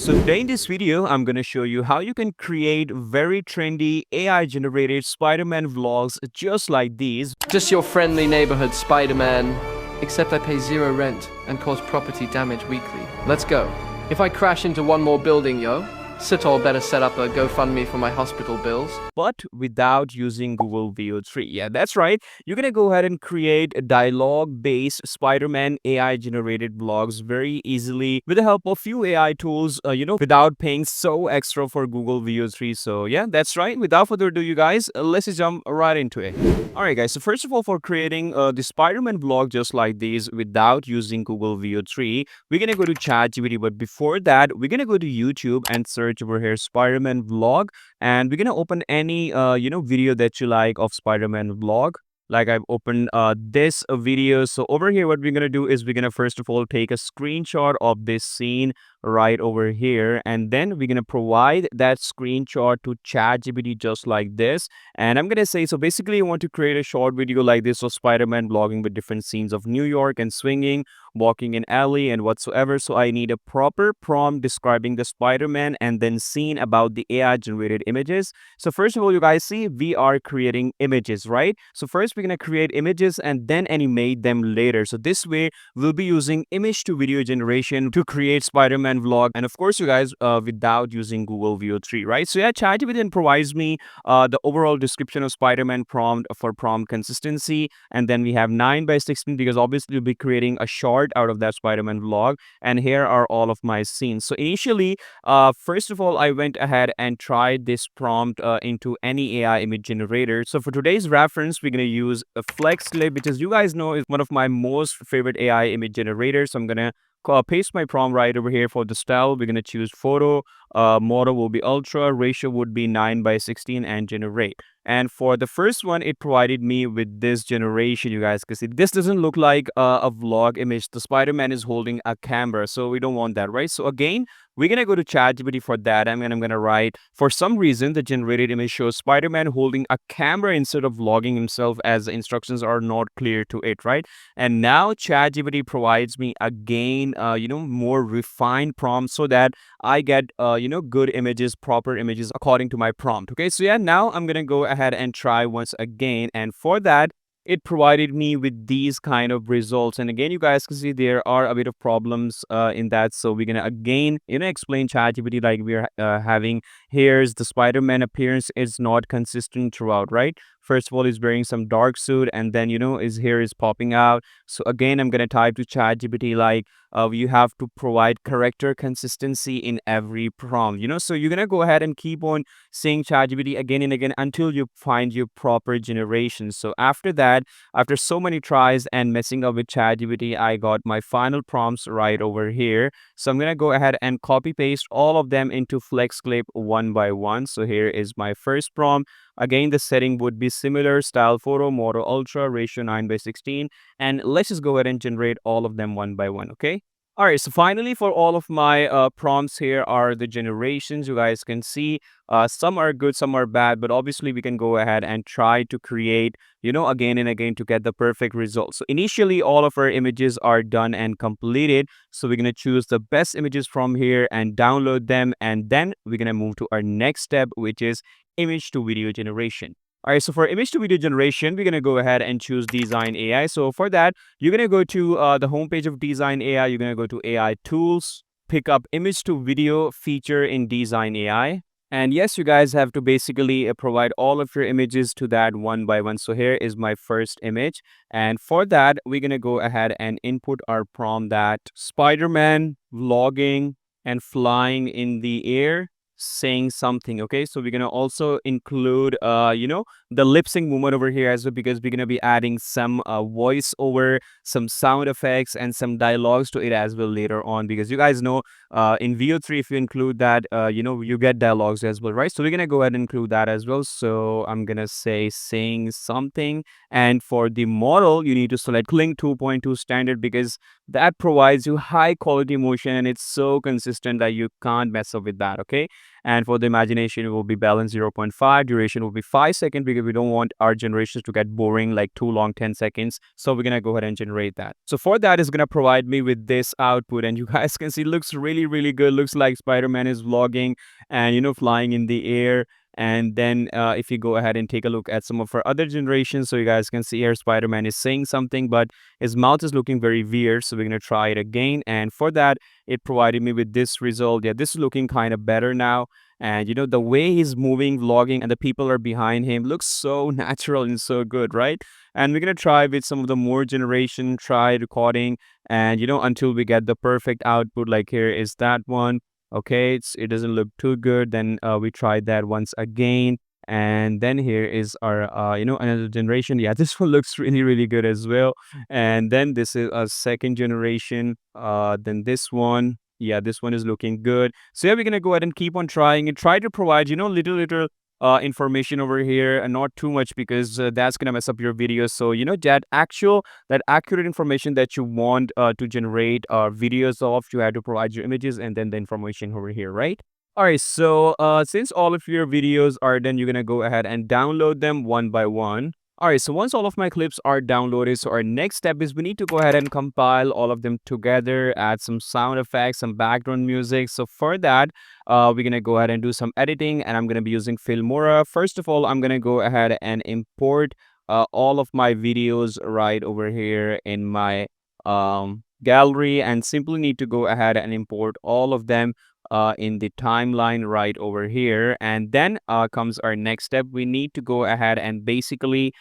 So today in this video, I'm going to show you how you can create very trendy AI generated Spider-Man vlogs just like these. Just your friendly neighborhood Spider-Man, except I pay zero rent and cause property damage weekly. Let's go. If I crash into one more building, yo, Sitol better set up a GoFundMe for my hospital bills. But without using Google VEO3. Yeah, that's right. You're going to go ahead and create a dialogue-based Spider-Man AI-generated vlogs very easily with the help of few AI tools, without paying so extra for Google VEO3. So yeah, that's right. Without further ado, you guys, let's just jump right into it. All right, guys. So first of all, for creating the Spider-Man vlog just like these without using Google VEO3, we're going to go to ChatGPT. But before that, we're going to go to YouTube and search over here Spider-Man vlog, and we're gonna open any video that you like of Spider-Man vlog. Like I've opened this video. So over here, what we're gonna do is we're gonna first of all take a screenshot of this scene right over here, and then we're gonna provide that screenshot to ChatGPT just like this. And I'm gonna say, so basically you want to create a short video like this of Spider-Man vlogging with different scenes of New York and swinging, walking in alley and whatsoever. So I need a proper prompt describing the Spider-Man and then scene about the AI generated images. So first of all, you guys see we are creating images, right? So first we're going to create images and then animate them later. So this way we'll be using image to video generation to create Spider-Man vlog. And of course, you guys, without using Google VEO3, right? So yeah, ChatGPT then provides me the overall description of Spider-Man prompt for prompt consistency. And then we have 9:16 because obviously we'll be creating a short out of that Spider-Man vlog. And here are all of my scenes. So initially, first of all, I went ahead and tried this prompt into any AI image generator. So for today's reference, we're going to use a FlexClip, which, as you guys know, is one of my most favorite AI image generators. So I'm going to paste my prompt right over here. For the style, we're going to choose photo, model will be ultra, ratio would be 9:16, and generate. And for the first one, it provided me with this generation. You guys can see this doesn't look like a vlog image. The Spider-Man is holding a camera, so we don't want that, right? So again, we're gonna go to ChatGPT for that. I'm gonna write, for some reason the generated image shows Spider-Man holding a camera instead of vlogging himself, as the instructions are not clear to it, right? And now ChatGPT provides me again more refined prompts so that I get good images, proper images according to my prompt. Okay, so yeah, now I'm gonna go ahead and try once again, and for that it provided me with these kind of results. And again, you guys can see there are a bit of problems in that. So we're gonna again explain ChatGPT like we're having. Here's the Spider-Man appearance is not consistent throughout, right? First of all, he's wearing some dark suit, and then his hair is popping out. So again, I'm gonna type to ChatGPT like, you have to provide character consistency in every prompt. So you're gonna go ahead and keep on saying ChatGPT again and again until you find your proper generation. So after that, after so many tries and messing up with ChatGPT, I got my final prompts right over here. So I'm gonna go ahead and copy paste all of them into FlexClip one by one. So here is my first prompt. Again, the setting would be similar: style, photo, model, ultra, ratio 9:16. And let's just go ahead and generate all of them one by one, okay? All right, so finally, for all of my prompts, here are the generations. You guys can see some are good, some are bad, but obviously we can go ahead and try to create, again and again to get the perfect result. So initially, all of our images are done and completed. So we're going to choose the best images from here and download them. And then we're going to move to our next step, which is image to video generation. All right, so for image to video generation, we're going to go ahead and choose DZine AI. So for that, you're going to go to the homepage of DZine AI. You're going to go to AI tools, pick up image to video feature in DZine AI. And yes, you guys have to basically provide all of your images to that one by one. So here is my first image. And for that, we're going to go ahead and input our prompt that Spider-Man vlogging and flying in the air, saying something. Okay, so we're gonna also include the lip sync movement over here as well, because we're gonna be adding some voice over, some sound effects, and some dialogues to it as well later on, because you guys know in VEO3 if you include that you get dialogues as well, right? So we're gonna go ahead and include that as well. So I'm gonna say saying something. And for the model, you need to select Kling 2.2 standard, because that provides you high quality motion, and it's so consistent that you can't mess up with that. Okay. And for the imagination, it will be balanced 0.5. Duration will be 5 seconds because we don't want our generations to get boring like too long, 10 seconds. So we're gonna go ahead and generate that. So for that, it's gonna provide me with this output, and you guys can see it looks really, really good. Looks like Spider-Man is vlogging and flying in the air. And then if you go ahead and take a look at some of our other generations, so you guys can see here Spider-Man is saying something, but his mouth is looking very weird. So we're gonna try it again. And for that, it provided me with this result. Yeah, this is looking kind of better now. And the way he's moving, vlogging, and the people are behind him looks so natural and so good, right? And we're gonna try with some of the more generation, try recording, and until we get the perfect output. Like here is that one. Okay, it doesn't look too good. Then we tried that once again. And then here is our another generation. Yeah, this one looks really, really good as well. And then this is a second generation. Then this one. Yeah, this one is looking good. So yeah, we're gonna go ahead and keep on trying and try to provide, little information over here, and not too much, because that's gonna mess up your videos. So that accurate information that you want to generate videos of, you have to provide your images and then the information over here, right? All right, so since all of your videos are done, you're gonna go ahead and download them one by one. All right, so once all of my clips are downloaded, so our next step is we need to go ahead and compile all of them together, add some sound effects, some background music. So for that, we're gonna go ahead and do some editing, and I'm gonna be using Filmora. First of all, I'm gonna go ahead and import all of my videos right over here in my gallery, and simply need to go ahead and import all of them in the timeline right over here. And then comes our next step. We need to go ahead and basically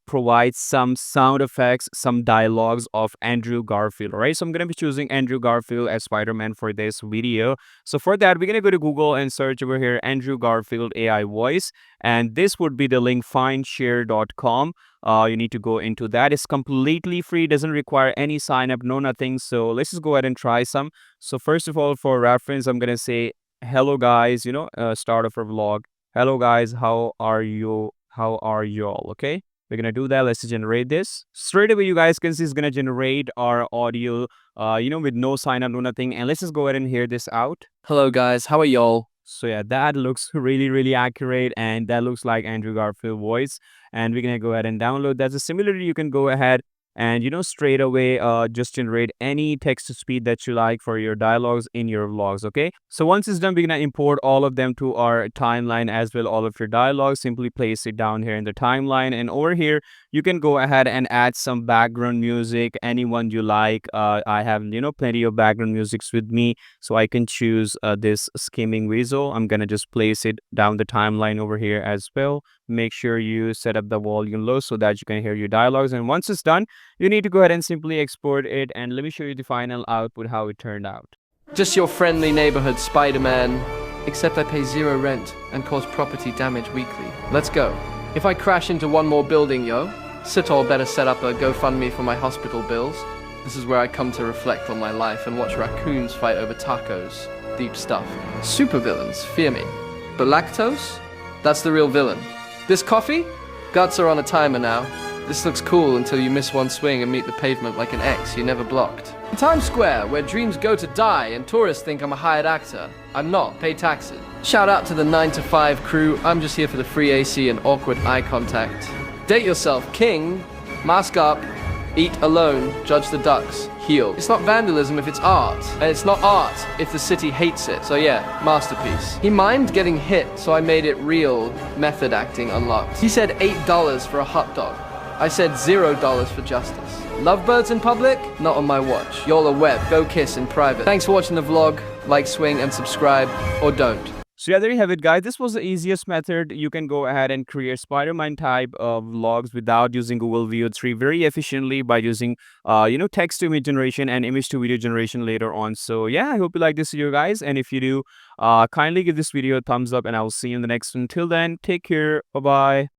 provide some sound effects, some dialogues of Andrew Garfield. All right, so I'm going to be choosing Andrew Garfield as Spider-Man for this video. So for that, we're going to go to Google and search over here Andrew Garfield AI voice, and this would be the link findshare.com. You need to go into that. It's completely free, doesn't require any sign up, no nothing. So let's just go ahead and try some. So first of all, for reference, I'm gonna say, hello guys, start of our vlog. Hello guys, how are you? How are y'all? Okay, we're gonna do that. Let's generate this. Straight away, you guys can see it's gonna generate our audio, with no sign up, no nothing. And let's just go ahead and hear this out. Hello guys, how are y'all? So yeah, that looks really, really accurate, and that looks like Andrew Garfield voice. And we're gonna go ahead and download that. So similarly, you can go ahead and straight away just generate any text to speed that you like for your dialogues in your vlogs. Okay, so once it's done, we're gonna import all of them to our timeline as well. All of your dialogues, simply place it down here in the timeline, and over here you can go ahead and add some background music, anyone you like. I have plenty of background musics with me, so I can choose this skimming whistle. I'm gonna just place it down the timeline over here as well. Make sure you set up the volume low so that you can hear your dialogues. And once it's done, you need to go ahead and simply export it. And let me show you the final output, how it turned out. Just your friendly neighborhood Spider-Man, except I pay 0 rent and cause property damage weekly. Let's go. If I crash into one more building, yo, Sitol better set up a GoFundMe for my hospital bills. This is where I come to reflect on my life and watch raccoons fight over tacos. Deep stuff. Supervillains fear me. But lactose? That's the real villain. This coffee? Guts are on a timer now. This looks cool until you miss one swing and meet the pavement like an ex you never blocked. In Times Square, where dreams go to die and tourists think I'm a hired actor, I'm not. Pay taxes. Shout out to the 9 to 5 crew. I'm just here for the free AC and awkward eye contact. Date yourself, king. Mask up. Eat alone. Judge the ducks. Heal. It's not vandalism if it's art. And it's not art if the city hates it. So yeah, masterpiece. He mimed getting hit, so I made it real. Method acting unlocked. He said $8 for a hot dog. I said $0 for justice. Lovebirds in public? Not on my watch. Y'all are web. Go kiss in private. Thanks for watching the vlog. Like, swing, and subscribe. Or don't. So yeah, there you have it, guys. This was the easiest method. You can go ahead and create Spider-Man type of vlogs without using Google VEO 3 very efficiently by using, text to image generation and image to video generation later on. So yeah, I hope you like this video, guys. And if you do, kindly give this video a thumbs up, and I will see you in the next one. Till then, take care. Bye-bye.